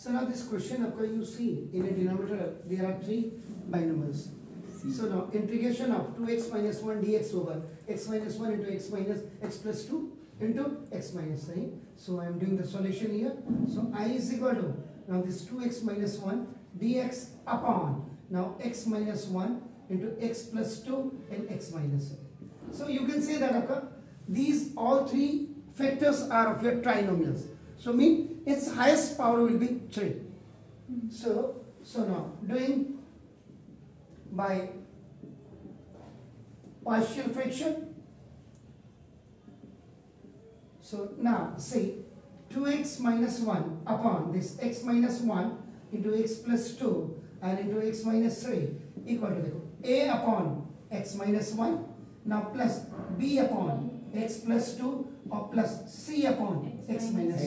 So now this question, of course, you see in a denominator there are three binomials. So now integration of 2x minus 1 dx over x minus 1 into x minus x plus 2 into x minus 9. So I am doing the solution here. So I is equal to now this 2x minus 1 dx upon now x minus 1 into x plus 2 and x minus 1. So you can say that okay, these all three factors are of your trinomials. So mean its highest power will be 3. So now doing by partial fraction. So now say 2x minus 1 upon this x minus 1 into x plus 2 and into x minus 3 equal to a upon x minus 1 now plus b upon x plus 2 or plus c upon x minus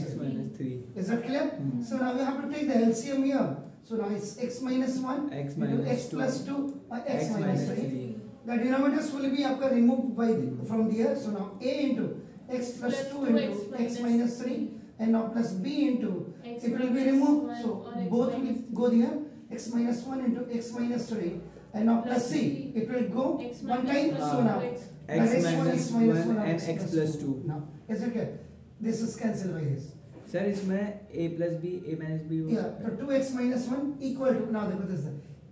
3. Is that clear? So now we have to take the LCM here. So now it's x minus 1 into x plus 2 or x minus 3. The denominators will be removed by from there. So now a into x plus 2 into x minus 3 and now plus b into it will be removed. So both will go there. X minus 1 into x minus 3 and now plus c. It will go one time. So now x minus 1 and x plus 2. Now is it clear? This is cancelled by this. Sir इसमें a plus b a minus b होगा. Yeah, so 2x minus 1 equal to now देखो this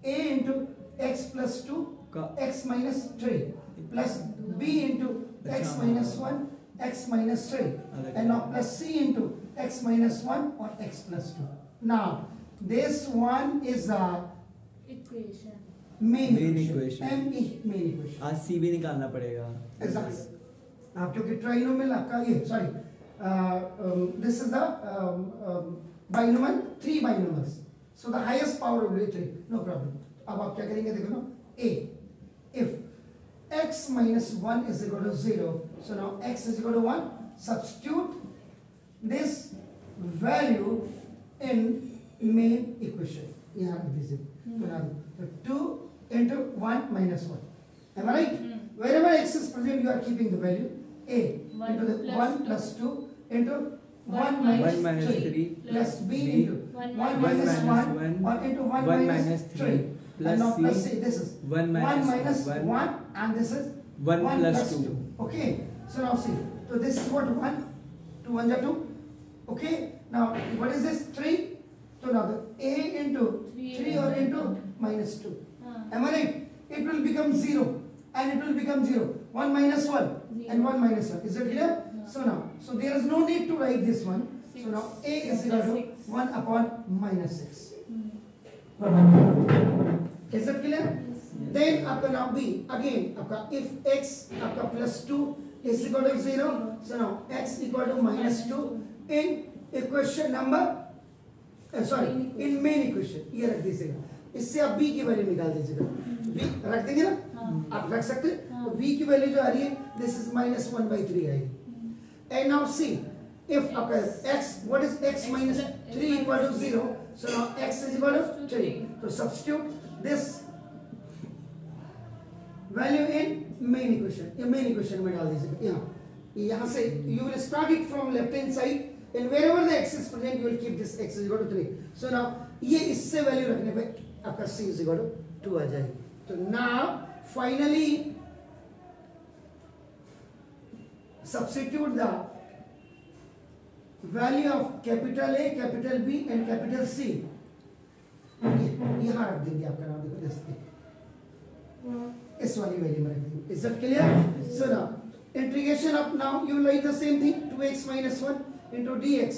a into x plus 2 x minus 3 plus b into x minus 1 x minus 3 and now plus c into x minus 1 or x plus 2. Now this one is the equation. main equation. main equation. आज c भी निकालना पड़ेगा. Exactly. आप क्योंकि trinomial आपका ये sorry this is the binomial 3 binomials. So the highest power will be 3. No problem. अब आप क्या करेंगे देखो ना a if x minus 1 is equal to 0. So now x is equal to 1. Substitute this value in main equation. यहाँ रख दीजिए. 2 into 1 minus 1. Am I right? Wherever x is present, you are keeping the value a into the 1 plus 2 into 1 minus 3 plus b into 1 minus 1 or into 1 minus 3 plus now plus c. This is 1 minus 1 and this is 1 plus 2. Okay. So now see. So this is what 1. 2 1 are 2. Okay. Now what is this 3? So now the a into 3 or into minus 2. Am I right? It will become 0 and it will become 0. 1 minus 1 and 1 minus 1. Is it clear? So now, so there is no need to write this one. So now a is equal to 1 upon minus 6. Is that clear? Then आपका now b again आपका if x आपका plus 2 is equal to 0. So now x equal to minus 2 in equation number sorry in main equation. ये रख दीजिएगा. इससे आप b की value निकाल दीजिएगा. b रख देंगे ना? आप रख सकते हैं. तो b की वैल्यू जो आ रही है this is minus 1 by 3 आएगी. And now see if x what is x minus 3 equal to 0. So now x is equal to 3. So substitute this value in main equation. ये main equation में डाल दीजिएगा. यहाँ से you will start it from left hand side and wherever the x is present you will keep this x is equal to 3. So now ये इससे value रखने पे आपका c is equal to 2 आ जाएगी. So now finally substitute the value of capital A, capital B and capital C. यहाँ रख देंगे आपका नाम देखो जैसे इस वाली वैल्यू में रख देंगे. Is that clear? So now integration of now you write the same thing 2x minus 1 into dx.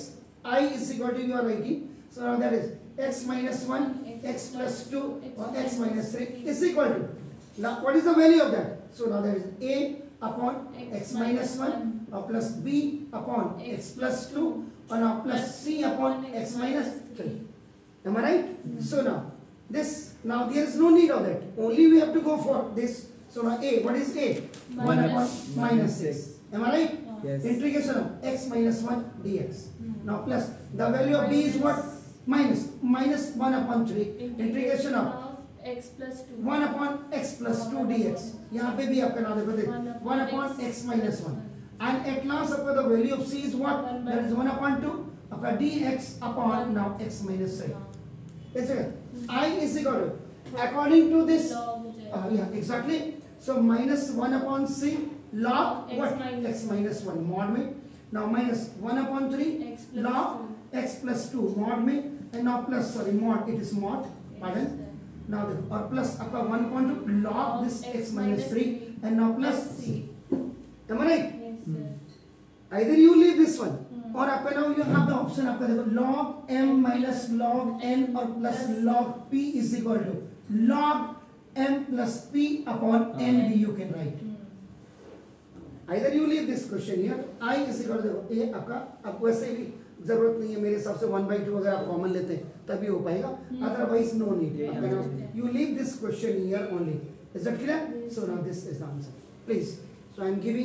I is equal to you are writing. So now that is x minus 1 x plus 2 or x minus 3 is equal to. Now what is the value of that? So now that is a upon x minus 1 or plus b upon x plus 2 or now plus c upon x minus 3. Am I right? So now this now there is no need of that. Only we have to go for this. So now a what is a? 1 upon minus 6. Am I right? Yes. Integration of x minus 1 dx. Now plus the value of b is what? Minus 1 upon 3. Integration of x plus 2 1 upon x plus 2 dx. यहाँ पे भी आपका नाम देखो 1 upon x minus 1 and at last आपका the value of c is what? That is 1 upon 2 आपका dx upon now x minus 3. It's okay. I is equal to, according to this, log yeah, exactly. So minus 1 upon c log X what? minus X minus 1 mod में. Now minus 1 upon 3 X plus log 2. x plus 2 mod में, and now plus, sorry, mod, it is mod, pardon. Now the, or plus आपका 1 upon 2 log this x minus 3 and now plus c. Am I right? Yes, sir. Either you leave this one or आपका now you have the option आपका देखो log m minus log n or plus log p is equal to log m plus p upon n भी you can write. Either you leave this question here, I is equal to देखो ये आपको वैसे भी जरूरत नहीं है मेरे हिसाब से 1/2 अगर आप कॉमन लेते हैं तभी हो पाएगा, otherwise no need. You leave this question here only. Is that clear? So now this is the answer. Please. So I am giving